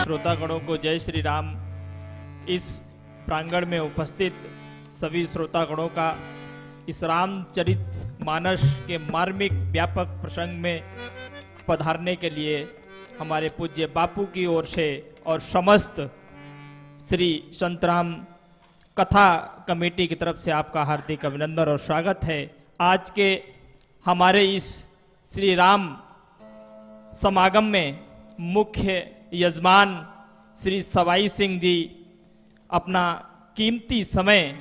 श्रोतागणों को जय श्री राम। इस प्रांगण में उपस्थित सभी श्रोतागणों का इस रामचरित मानस के मार्मिक व्यापक प्रसंग में पधारने के लिए हमारे पूज्य बापू की ओर से और समस्त श्री संतराम कथा कमेटी की तरफ से आपका हार्दिक अभिनंदन और स्वागत है। आज के हमारे इस श्री राम समागम में मुख्य यजमान श्री सवाई सिंह जी अपना कीमती समय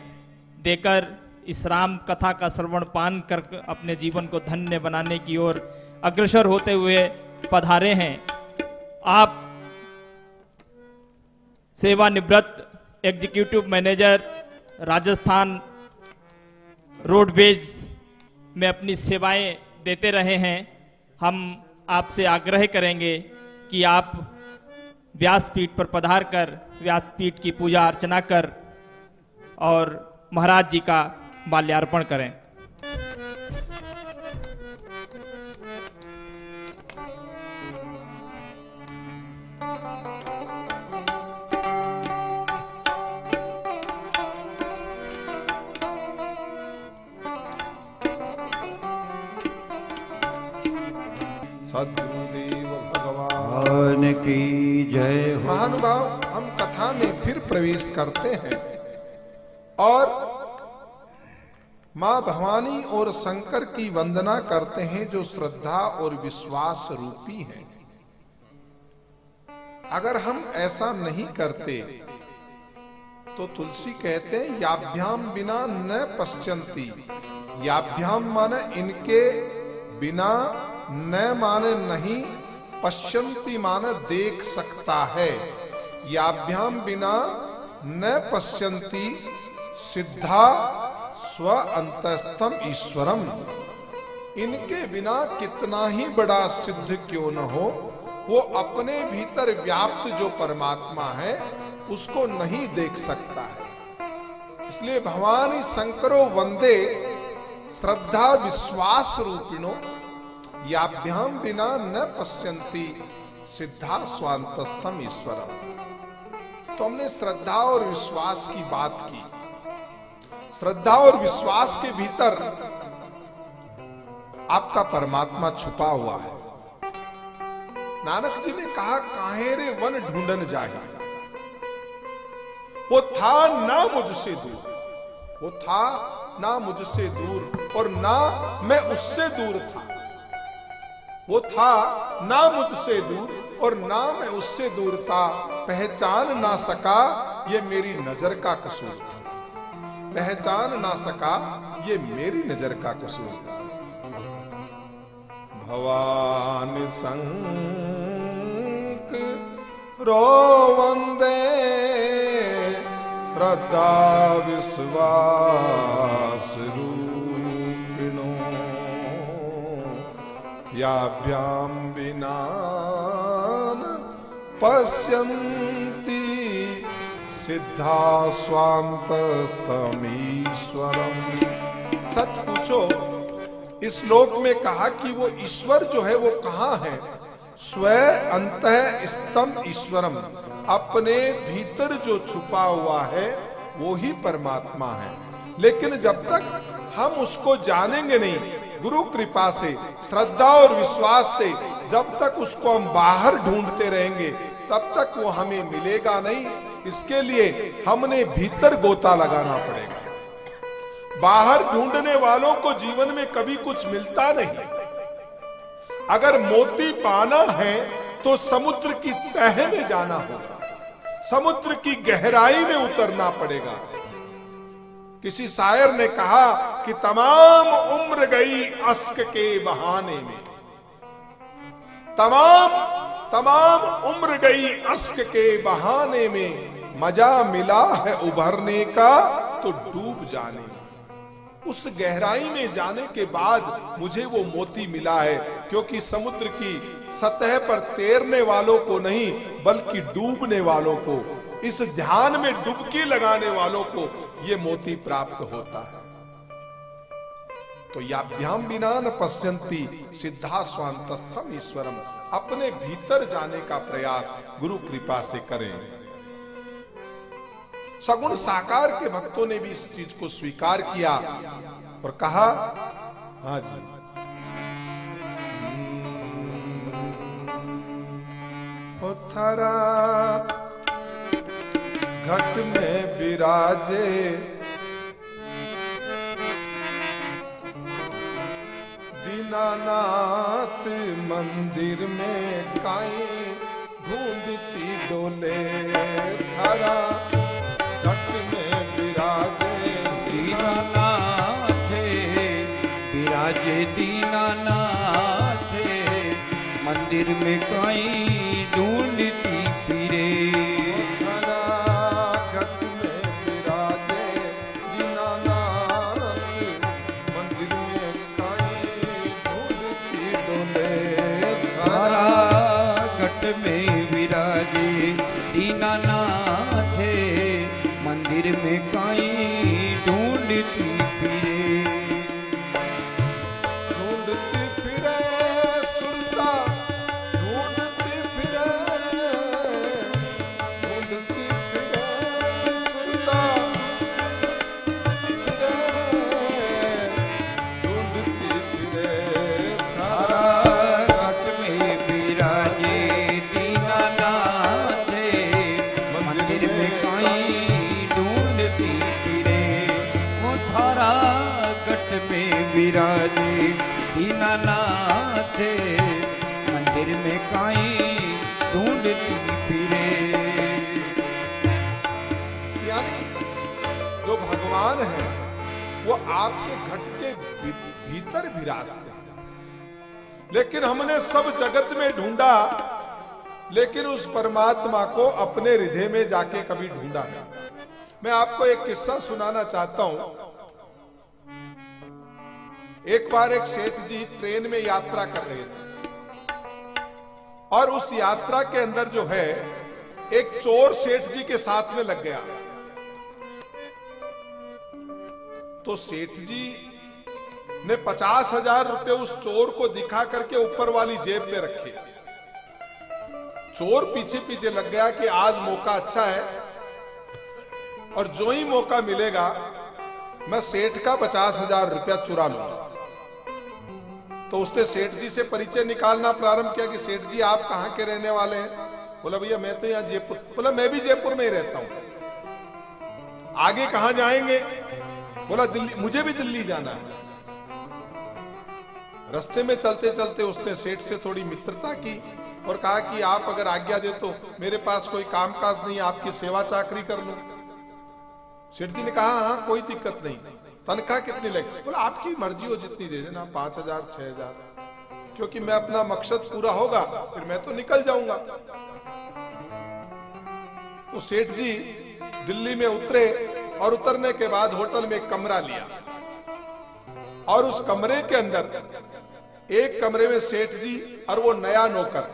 देकर इस राम कथा का श्रवण पान कर अपने जीवन को धन्य बनाने की ओर अग्रसर होते हुए पधारे हैं। आप सेवानिवृत्त एग्जीक्यूटिव मैनेजर राजस्थान रोडवेज में अपनी सेवाएं देते रहे हैं। हम आपसे आग्रह करेंगे कि आप व्यासपीठ पर पधार कर व्यासपीठ की पूजा अर्चना कर और महाराज जी का माल्यार्पण करें। सद्गुरुदेव भगवान की जय हो। महानुभाव, हम कथा में फिर प्रवेश करते हैं और मां भवानी और शंकर की वंदना करते हैं जो श्रद्धा और विश्वास रूपी हैं। अगर हम ऐसा नहीं करते तो तुलसी कहते हैं याभ्याम बिना न पश्यन्ति। याभ्याम माने इनके बिना, न माने नहीं, पश्यन्ति माने देख सकता है। याभ्याम बिना न पश्यन्ति सिद्धा स्व अंतस्थम ईश्वरम। इनके बिना कितना ही बड़ा सिद्ध क्यों न हो, वो अपने भीतर व्याप्त जो परमात्मा है उसको नहीं देख सकता है। इसलिए भवानी शंकरो वंदे श्रद्धा विश्वास रूपिणो। याभ्याम बिना न पश्यन्ति सिद्धा स्वांतस्थम ईश्वरम। तो हमने श्रद्धा और विश्वास की बात की। श्रद्धा और विश्वास के भीतर आपका परमात्मा छुपा हुआ है। नानक जी ने कहा काहे रे वन ढूंढन जाहि। वो था ना मुझसे दूर, वो था ना मुझसे दूर और ना मैं उससे दूर था। वो था ना मुझसे दूर और ना मैं उससे दूर था। पहचान ना सका ये मेरी नजर का कसूर था। पहचान ना सका ये मेरी नजर का कसूर था। भवानी रो वंदे श्रद्धा विश्वास रूपिणो। याभ्याम बिना न पश्यन्ति सिद्धा स्वांतस्थम ईश्वरम। सच पूछो, इस श्लोक में कहा कि वो ईश्वर जो है वो कहाँ है? स्व अंतः स्तम ईश्वरम। अपने भीतर जो छुपा हुआ है वो ही परमात्मा है। लेकिन जब तक हम उसको जानेंगे नहीं, गुरु कृपा से, श्रद्धा और विश्वास से जब तक उसको हम बाहर ढूंढते रहेंगे तब तक वो हमें मिलेगा नहीं। इसके लिए हमने भीतर गोता लगाना पड़ेगा। बाहर ढूंढने वालों को जीवन में कभी कुछ मिलता नहीं। अगर मोती पाना है तो समुद्र की तह में जाना होगा, समुद्र की गहराई में उतरना पड़ेगा। किसी शायर ने कहा कि तमाम उम्र गई अश्क के बहाने में। तमाम उम्र गई अश्क के बहाने में। मजा मिला है उभरने का तो डूब जाने में। उस गहराई में जाने के बाद मुझे वो मोती मिला है, क्योंकि समुद्र की सतह पर तैरने वालों को नहीं बल्कि डूबने वालों को, इस ध्यान में डुबकी लगाने वालों को ये मोती प्राप्त होता है। तो याभ्याम बिना न पश्यन्ति सिद्धा स्वांतस्थम ईश्वरम। अपने भीतर जाने का प्रयास गुरु कृपा से करें। सगुण साकार के भक्तों ने भी इस चीज को स्वीकार किया और कहा, हाँ जी, थारा घट में विराजे दीनानाथ, मंदिर में काई ढूंढती डोले। थारा घट में विराजे दीनानाथ, विराजे दीनानाथ, मंदिर में काई ढूंढती फिरे। थारा घट में विराजे दीनानाथ, मंदिर में काई ढूंढती डोले। थारा घट में विराजे दीनानाथ, मंदिर में काई ढूंढती फिरे। ढूंढती फिरे सुरता, ढूंढती फिरे, ढूंढती फिरे सुरता, फिरे, ढूंढती फिरे। थारा घट में विराजे दीनानाथ, मंदिर में काई ढूंढती फिरे। वो थारा घट में विराजे दीनानाथ, मंदिर में काई ढूंढती फिरे। यानी जो भगवान है वो आपके घट के भीतर विराजते हैं, लेकिन हमने सब जगत में ढूंढा, लेकिन उस परमात्मा को अपने हृदय में जाके कभी ढूंढा नहीं। मैं आपको एक किस्सा सुनाना चाहता हूं। एक बार एक सेठ जी ट्रेन में यात्रा कर रहे थे और उस यात्रा के अंदर जो है एक चोर सेठ जी के साथ में लग गया। तो सेठ जी ने 50,000 रुपए उस चोर को दिखा करके ऊपर वाली जेब में रखे। चोर पीछे पीछे लग गया कि आज मौका अच्छा है और जो ही मौका मिलेगा मैं सेठ का 50,000 रुपया चुरा लूंगा। तो उसने सेठ जी से परिचय निकालना प्रारंभ किया कि सेठ जी आप कहां के रहने वाले हैं? बोला भैया मैं तो यहां जयपुर। बोला मैं भी जयपुर में ही रहता हूं। आगे कहां जाएंगे? बोला दिल्ली, मुझे भी दिल्ली जाना है। रास्ते में चलते चलते उसने सेठ से थोड़ी मित्रता की और कहा कि आप अगर आज्ञा दे तो मेरे पास कोई कामकाज नहीं, आपकी सेवा चाकरी कर लूं। सेठ जी ने कहा हाँ कोई दिक्कत नहीं। तनख्वाह कितनी लगे? बोला आपकी मर्जी हो जितनी दे देना, 5,000 6,000, क्योंकि मैं अपना मकसद पूरा होगा फिर मैं तो निकल जाऊंगा। तो सेठ जी दिल्ली में उतरे और उतरने के बाद होटल में एक कमरा लिया और उस कमरे के अंदर एक कमरे में सेठ जी और वो नया नौकर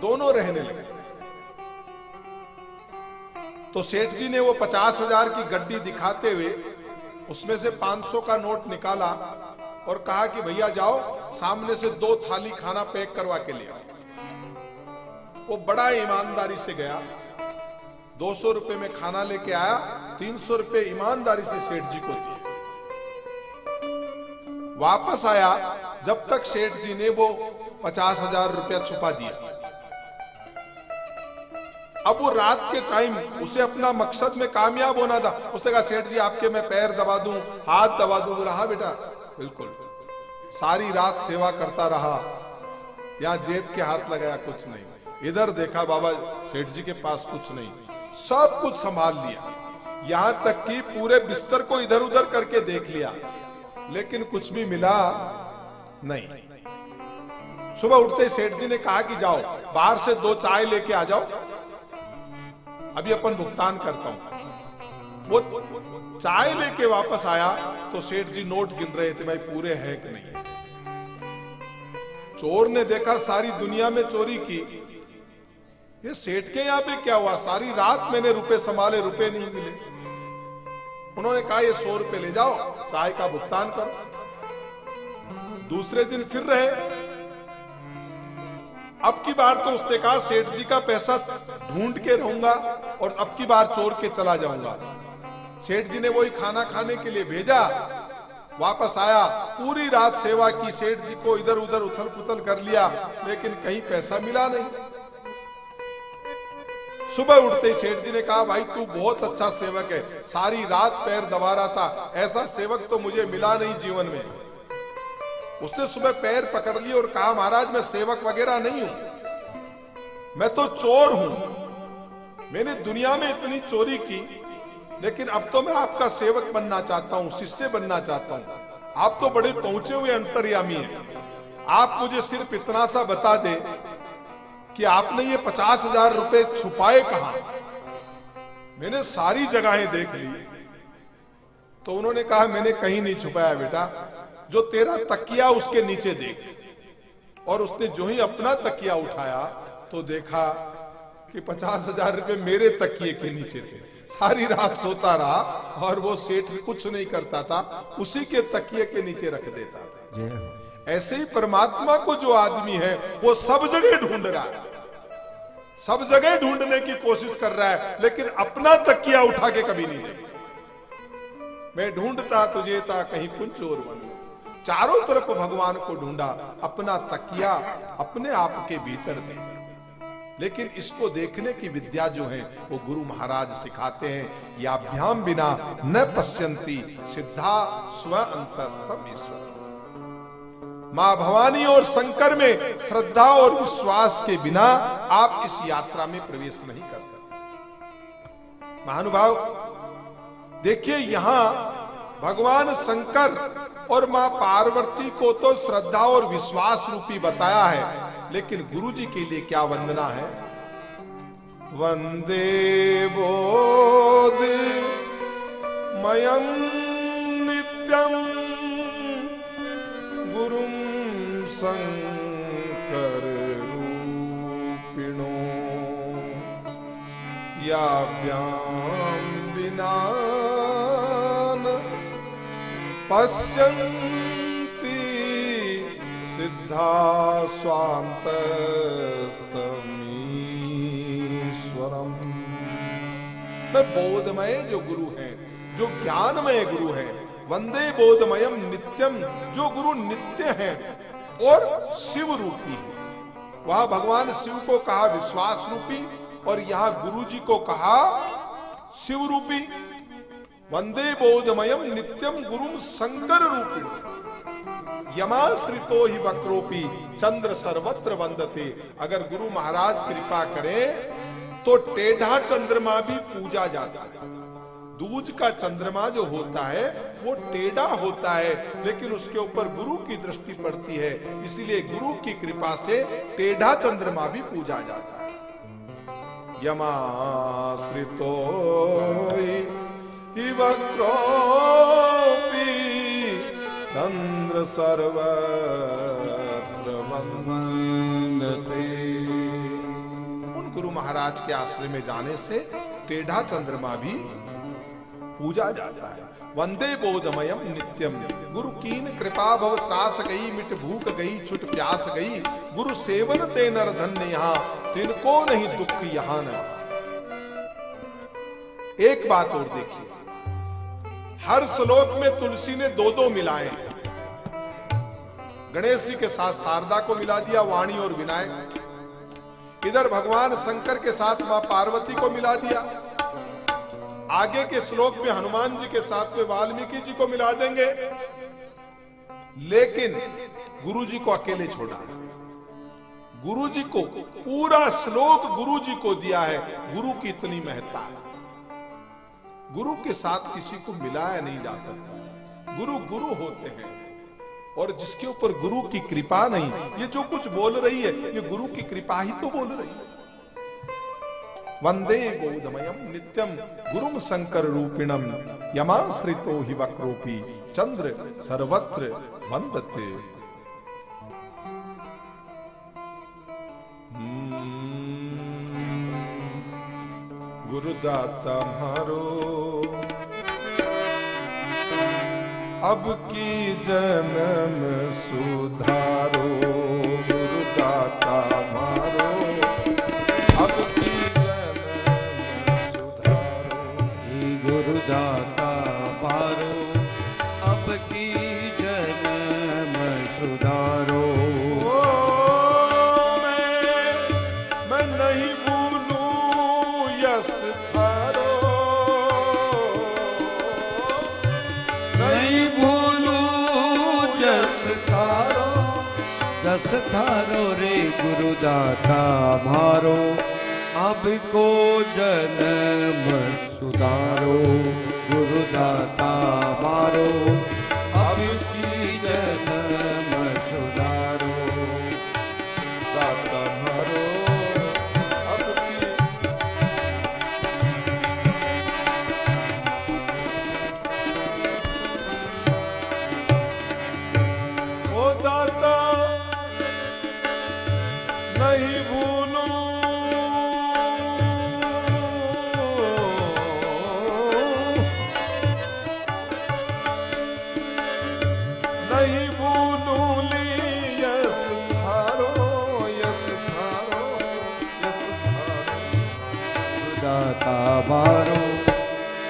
दोनों रहने लगे। तो सेठ जी ने वो 50,000 की गड्डी दिखाते हुए उसमें से 500 का नोट निकाला और कहा कि भैया जाओ सामने से 2 थाली खाना पैक करवा के ले आओ। वो बड़ा ईमानदारी से गया, 200 रुपए में खाना लेके आया, 300 रुपए ईमानदारी से सेठ जी को दिए। वापस आया जब तक सेठ जी ने वो 50,000 रुपया छुपा दिया। अब वो रात के टाइम उसे अपना मकसद में कामयाब होना था। उसने कहा सेठ जी आपके मैं पैर दबा दूं, हाथ दबा दूं। रहा बेटा बिल्कुल, सारी रात सेवा करता रहा, यहां जेब के हाथ लगाया कुछ नहीं, इधर देखा बाबा सेठ जी के पास कुछ नहीं, सब कुछ संभाल लिया, यहां तक कि पूरे बिस्तर को इधर उधर करके देख लिया, लेकिन कुछ भी मिला नहीं। सुबह उठते ही सेठ जी ने कहा कि जाओ बाहर से 2 चाय लेके आ जाओ, अभी अपन भुगतान करता हूं। वो चाय लेके वापस आया तो सेठ जी नोट गिन रहे थे, भाई पूरे हैं कि नहीं। चोर ने देखा सारी दुनिया में चोरी की, ये सेठ के यहां पे क्या हुआ? सारी रात मैंने रुपए संभाले, रुपए नहीं मिले। उन्होंने कहा ये 100 रुपए ले जाओ, चाय का भुगतान करो। दूसरे दिन फिर रहे, अब की बार तो उसने कहा सेठ जी का पैसा ढूंढ के रहूंगा और अब की बार चोर के चला जाऊंगा। सेठ जी ने वही खाना खाने के लिए भेजा, वापस आया, पूरी रात सेवा की, सेठ जी को इधर उधर उथल पुथल कर लिया, लेकिन कहीं पैसा मिला नहीं। सुबह उठते ही सेठ जी ने कहा भाई तू बहुत अच्छा सेवक है, सारी रात पैर दबा रहा था, ऐसा सेवक तो मुझे मिला नहीं जीवन में। उसने सुबह पैर पकड़ लिए और कहा महाराज मैं सेवक वगैरह नहीं हूं, मैं तो चोर हूं। मैंने दुनिया में इतनी चोरी की, लेकिन अब तो मैं आपका सेवक बनना चाहता हूं, शिष्य बनना चाहता हूं। आप तो बड़े पहुंचे हुए अंतर्यामी हैं, आप मुझे सिर्फ इतना सा बता दे कि आपने ये 50,000 रुपए छुपाए कहां? मैंने सारी जगहें देख ली। तो उन्होंने कहा मैंने कहीं नहीं छुपाया बेटा, जो तेरा तकिया उसके नीचे देख। और उसने जो ही अपना तकिया उठाया तो देखा कि 50,000 रुपए मेरे तकिए के नीचे थे। सारी रात सोता रहा और वो सेठ कुछ नहीं करता था, उसी के तकिए के नीचे रख देता था। ऐसे ही परमात्मा को जो आदमी है वो सब जगह ढूंढ रहा है, सब जगह ढूंढने की कोशिश कर रहा है, लेकिन अपना तकिया उठा के कभी नहीं देखा। मैं ढूंढता तुझे था कहीं कुछ और बन, चारों तरफ भगवान को ढूंढा, अपना तकिया अपने आप के भीतर दे। लेकिन इसको देखने की विद्या जो है वो गुरु महाराज सिखाते हैं। याभ्याम बिना न पश्यन्ति सिद्धा स्व अंतस्तम ईश्वर। मां भवानी और शंकर में श्रद्धा और विश्वास के बिना आप इस यात्रा में प्रवेश नहीं कर सकते। महानुभाव देखिए, यहां भगवान शंकर और मां पार्वती को तो श्रद्धा और विश्वास रूपी बताया है, लेकिन गुरु जी के लिए क्या वंदना है? वंदे बोध मयम नित्यम गुरुम शंकर रूपिणो याभ्याम बिना पश्यन्ति सिद्धा स्वांतस्तमीश्वरम्। मैं बोधमय जो गुरु है, जो ज्ञानमय गुरु है, वंदे बोधमयम नित्यम, जो गुरु नित्य है और शिव रूपी है। वहां भगवान शिव को कहा विश्वास रूपी और यहां गुरु जी को कहा शिव रूपी। वंदे बोधमयम नित्यम गुरुम शंकर रूपिणी यमाश्रितो ही वक्रोपी चंद्र सर्वत्र वंदते। अगर गुरु महाराज कृपा करें तो टेढ़ा चंद्रमा भी पूजा जाता है। दूज का चंद्रमा जो होता है वो टेढ़ा होता है, लेकिन उसके ऊपर गुरु की दृष्टि पड़ती है, इसीलिए गुरु की कृपा से टेढ़ा चंद्रमा भी पूजा जाता है। यमाश्रितो ही वक्रोपी चंद्र सर्वत्र वंदते। उन गुरु महाराज के आश्रय में जाने से टेढ़ा चंद्रमा भी पूजा जाता है। वंदे बोधमयम नित्यम गुरु कीन कृपा भव त्रास गई, मिट भूख गई छुट प्यास गई, गुरु सेवन ते नर धन्य यहाँ, तिनको नहीं दुख यहाँ न। एक बात और देखिए, हर श्लोक में तुलसी ने दो दो मिलाए। गणेश जी के साथ शारदा को मिला दिया, वाणी और विनायक। इधर भगवान शंकर के साथ मां पार्वती को मिला दिया। आगे के श्लोक में हनुमान जी के साथ में वाल्मीकि जी को मिला देंगे, लेकिन गुरु जी को अकेले छोड़ा। गुरु जी को पूरा श्लोक गुरु जी को दिया है। गुरु की इतनी महत्ता है, गुरु के साथ किसी को मिलाया नहीं जा सकता। गुरु गुरु होते हैं, और जिसके ऊपर गुरु की कृपा नहीं, ये जो कुछ बोल रही है ये गुरु की कृपा ही तो बोल रही है। वंदे बोधमयम नित्यम गुरुम शंकर रूपिणम यमाश्रितो हि वक्रोपी चंद्र सर्वत्र वंदते। गुरुदाता मारो अब की जन्म सुधारो, गुरुदाता मारो गुरुदाता मारो अब को जन्म सुधारो, गुरुदाता मारो अब की जन्म सुधारो, दाता मारो अब की। ओ दाता नहीं भूलूं नहीं भूलूं ली यस थारो, यस थारो, यस थारो। दाता मारो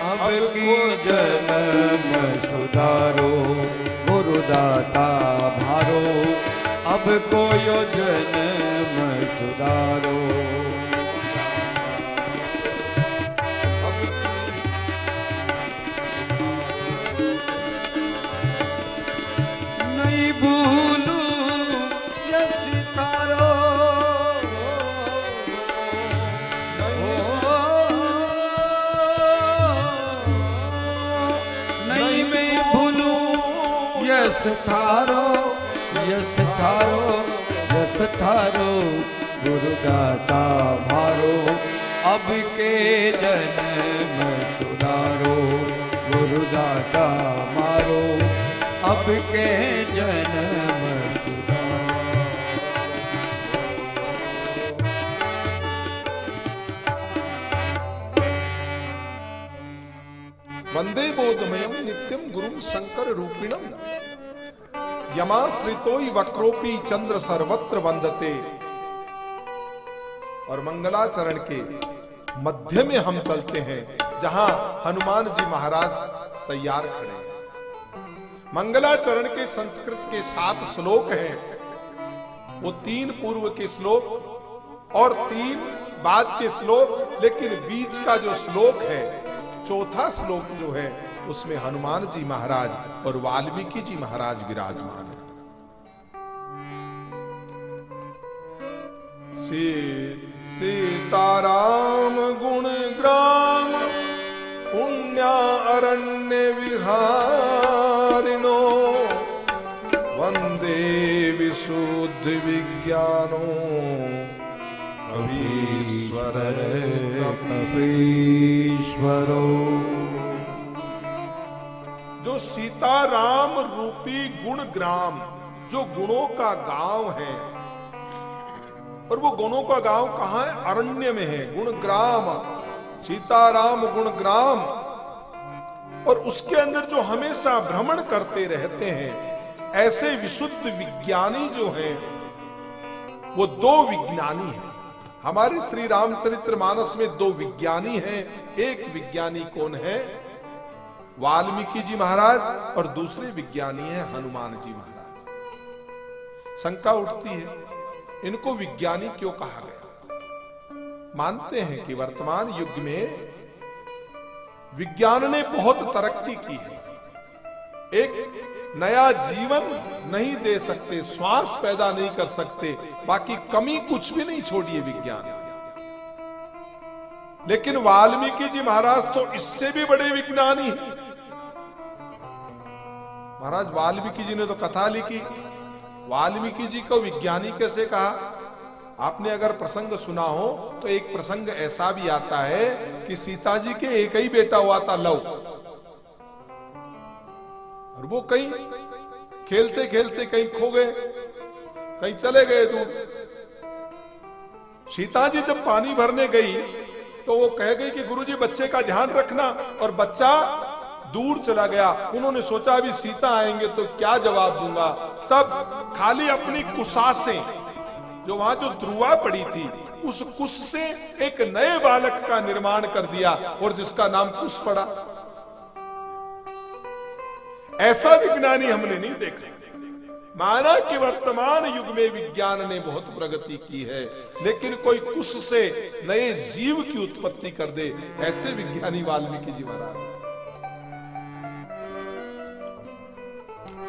अब की जन्म सुधारो, गुरुदाता मारो अब को यो जन्म सुधारो, अब की नहीं भूलू यस तारो, नहीं मैं भूलू यस थारो, यस थारो, यस थारो, गुरुदाता मारो अब के जन्म सुधारो, गुरुदाता मारो अब के जन्म सुधारो। वंदे बोधमयम नित्यम गुरुम शंकर रूपिणम, यमाश्रितोई वक्रोपी चंद्र सर्वत्र वंदते। और मंगलाचरण के मध्य में हम चलते हैं, जहां हनुमान जी महाराज तैयार खड़े हैं। मंगलाचरण के संस्कृत के 7 श्लोक हैं, वो 3 पूर्व के श्लोक और 3 बाद के श्लोक, लेकिन बीच का जो श्लोक है, चौथा श्लोक जो है, उसमें हनुमान जी महाराज और वाल्मीकि जी महाराज विराजमान है। सीताराम गुण ग्राम पुण्या अरण्य विहारिणो, वंदे विशुद्ध विज्ञानो कवीश्वर कपीश्वरो। जो सीताराम रूपी गुण ग्राम, जो गुणों का गांव है, और वो गुणों का गांव कहां है? अरण्य में है। गुण ग्राम, सीताराम गुण ग्राम, और उसके अंदर जो हमेशा भ्रमण करते रहते हैं, ऐसे विशुद्ध विज्ञानी जो हैं, वो 2 विज्ञानी हैं। हमारे श्री रामचरितमानस में 2 विज्ञानी हैं। एक विज्ञानी कौन है? वाल्मीकि जी महाराज, और दूसरे विज्ञानी हैं हनुमान जी महाराज। शंका उठती है, इनको विज्ञानी क्यों कहा गया? मानते हैं कि वर्तमान युग में विज्ञान ने बहुत तरक्की की है। एक नया जीवन नहीं दे सकते, श्वास पैदा नहीं कर सकते, बाकी कमी कुछ भी नहीं छोड़ी है विज्ञान। लेकिन वाल्मीकि जी महाराज तो इससे भी बड़े विज्ञानी हैं। महाराज वाल्मीकि जी ने तो कथा लिखी। वाल्मीकि जी को विज्ञानी कैसे कहा? आपने अगर प्रसंग सुना हो तो एक प्रसंग ऐसा भी आता है कि सीता जी के एक ही बेटा हुआ था, लव, और वो कहीं खेलते खेलते कहीं खो गए, कहीं चले गए दूर। सीता जी जब पानी भरने गई तो वो कह गई कि गुरुजी बच्चे का ध्यान रखना, और बच्चा दूर चला गया। उन्होंने सोचा अभी सीता आएंगे तो क्या जवाब दूंगा। तब खाली अपनी कुशासें, जो वहां जो ध्रुवा पड़ी थी, उस कुश से एक नए बालक का निर्माण कर दिया, और जिसका नाम कुश पड़ा। ऐसा विज्ञानी हमने नहीं देखा। माना कि वर्तमान युग में विज्ञान ने बहुत प्रगति की है, लेकिन कोई कुश से नए जीव की उत्पत्ति कर दे, ऐसे विज्ञानी वाल्मीकि जी महाराज।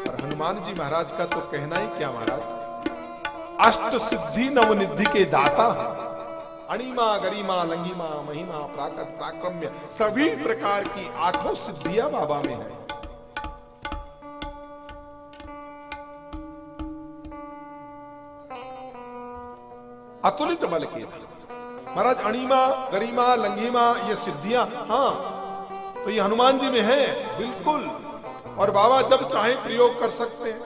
और हनुमान जी महाराज का तो कहना ही क्या महाराज, अष्ट सिद्धि नवनिधि के दाता है। अणिमा गरिमा लंगिमा महिमा प्राकट प्राक्रम्य सभी प्रकार की 8 सिद्धियां बाबा में है। अतुलित बल के महाराज अणिमा गरिमा लंगिमा ये सिद्धियां, हाँ तो ये हनुमान जी में है बिल्कुल, और बाबा जब चाहे प्रयोग कर सकते हैं।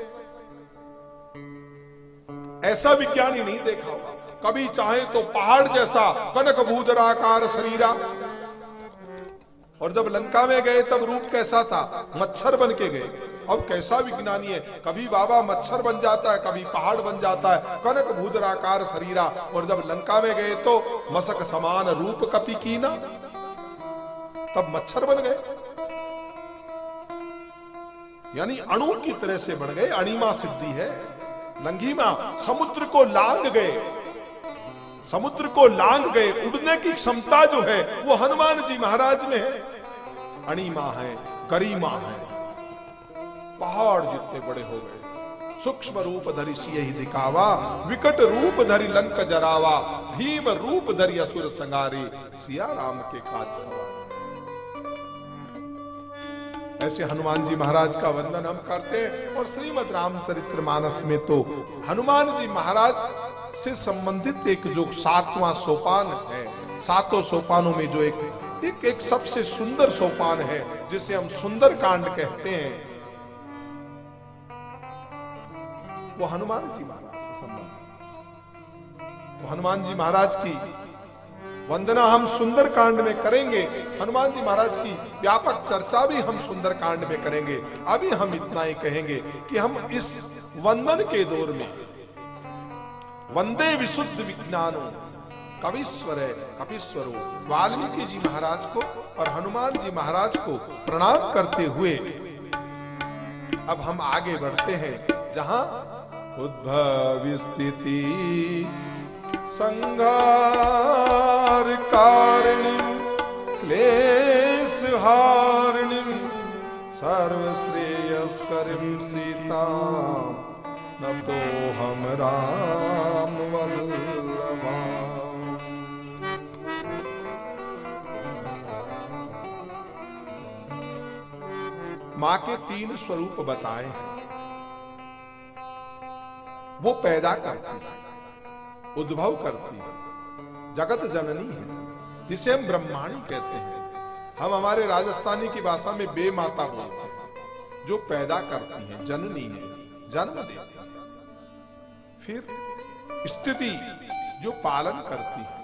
ऐसा विज्ञानी नहीं देखा होगा, कभी चाहे तो पहाड़ जैसा कनक भूधराकार शरीरा, और जब लंका में गए तब रूप कैसा था, मच्छर बन के गए। अब कैसा विज्ञानी है, कभी बाबा मच्छर बन जाता है, कभी पहाड़ बन जाता है, कनक भूधराकार शरीरा, और जब लंका में गए तो मसक समान रूप कपि कीना, तब मच्छर बन गए, यानी अणु की तरह से बन गए। अणिमा सिद्धि है। लंघिमा समुद्र को लांग गए, समुद्र को लांग गए, उड़ने की क्षमता जो है वो हनुमान जी महाराज में है। अणिमा है, गरिमा है, पहाड़ जितने बड़े हो गए। सूक्ष्म रूप धरि सियहि दिखावा, विकट रूप धरि लंक जरावा, भीम रूप धरि असुर संगारे, सिया राम के काज सवारे। ऐसे हनुमान जी महाराज का वंदन हम करते हैं। और श्रीमद् रामचरितमानस में तो हनुमान जी महाराज से संबंधित एक जो 7वां सोपान है, 7 सोपानों में जो एक सबसे सुंदर सोपान है जिसे हम सुंदर कांड कहते हैं, वो हनुमान जी महाराज से संबंधित। तो हनुमान जी महाराज की वंदना हम सुंदर कांड में करेंगे, हनुमान जी महाराज की व्यापक चर्चा भी हम सुंदर कांड में करेंगे। अभी हम इतना ही कहेंगे कि हम इस वंदन के दौर में वंदे विशुद्ध विज्ञानो कविश्वर कपीश्वरो वाल्मीकि जी महाराज को और हनुमान जी महाराज को प्रणाम करते हुए अब हम आगे बढ़ते हैं, जहां उद्भव स्थिति संहार कारणिम क्लेश हारणिम सर्वश्रेयस्करिम सीता न तो हम राम वल्लभा। मां के 3 स्वरूप बताए हैं। वो पैदा करती है, उद्भव करती है, जगत जननी है, जिसे हम ब्रह्माणी कहते हैं। हम हमारे राजस्थानी की भाषा में बे माता बोलते हैं, जो पैदा करती है, जननी है, जन्म देती है। फिर स्थिति, जो पालन करती है,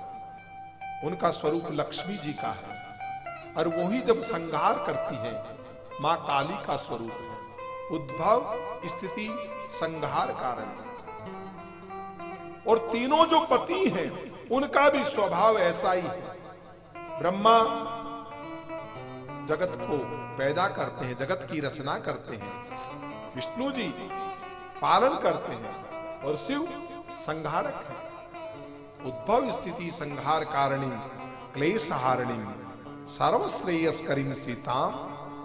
उनका स्वरूप लक्ष्मी जी का है। और वही जब संहार करती है, मां काली का स्वरूप है। उद्भव स्थिति संहार कारण। और तीनों जो पति हैं उनका भी स्वभाव ऐसा ही है। ब्रह्मा जगत को पैदा करते हैं, जगत की रचना करते हैं, विष्णु जी पालन करते हैं, और शिव संहारक है। उद्भव स्थिति संहार कारणिम क्लेश हारणिम सर्वश्रेयस्करिम सीताम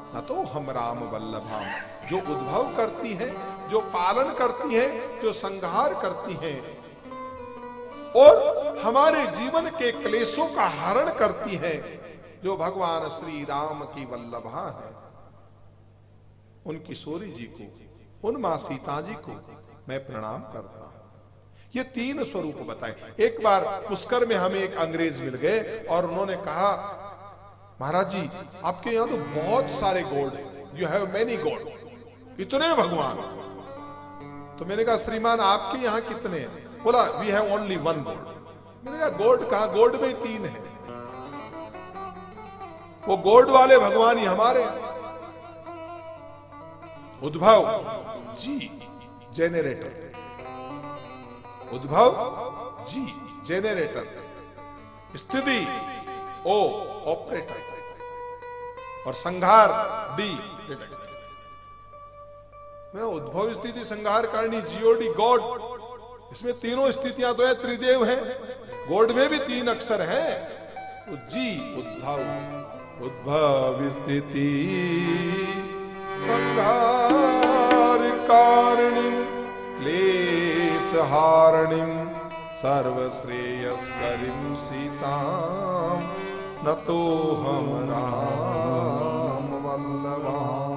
न तो हम राम वल्लभाम। जो उद्भव करती है, जो पालन करती है, जो संहार करती है, और हमारे जीवन के क्लेशों का हरण करती है, जो भगवान श्री राम की वल्लभा है। उन किशोरी जी को, उन मां सीता जी को मैं प्रणाम करता हूं। ये 3 स्वरूप बताए। एक बार पुष्कर में हमें एक अंग्रेज मिल गए और उन्होंने कहा, महाराज जी आपके यहां तो बहुत सारे गॉड हैं, यू हैव मेनी गॉड, इतने भगवान। तो मैंने कहा श्रीमान आपके यहां कितने हैं? बोला वी हैव ओनली 1 गॉड। मैंने कहा गॉड कहां? गॉड में 3 है। वो गॉड वाले भगवान ही हमारे हैं। उद्भव जी जेनरेटर, उद्भव जी जेनरेटर, स्थिति ओ ऑपरेटर, और संहार डी डिटेक्टर। मैं उद्भव स्थिति संहार कारणी जीओडी गॉड, इसमें तीनों स्थितियां तो है, त्रिदेव है। गॉड में भी 3 अक्षर है। तो जी उद्भव, उद्भव स्थिति संहार कारणिम क्लेश हारणिम सर्वश्रेयस्करीं सीतां नतोऽहं राम वल्लभाम्।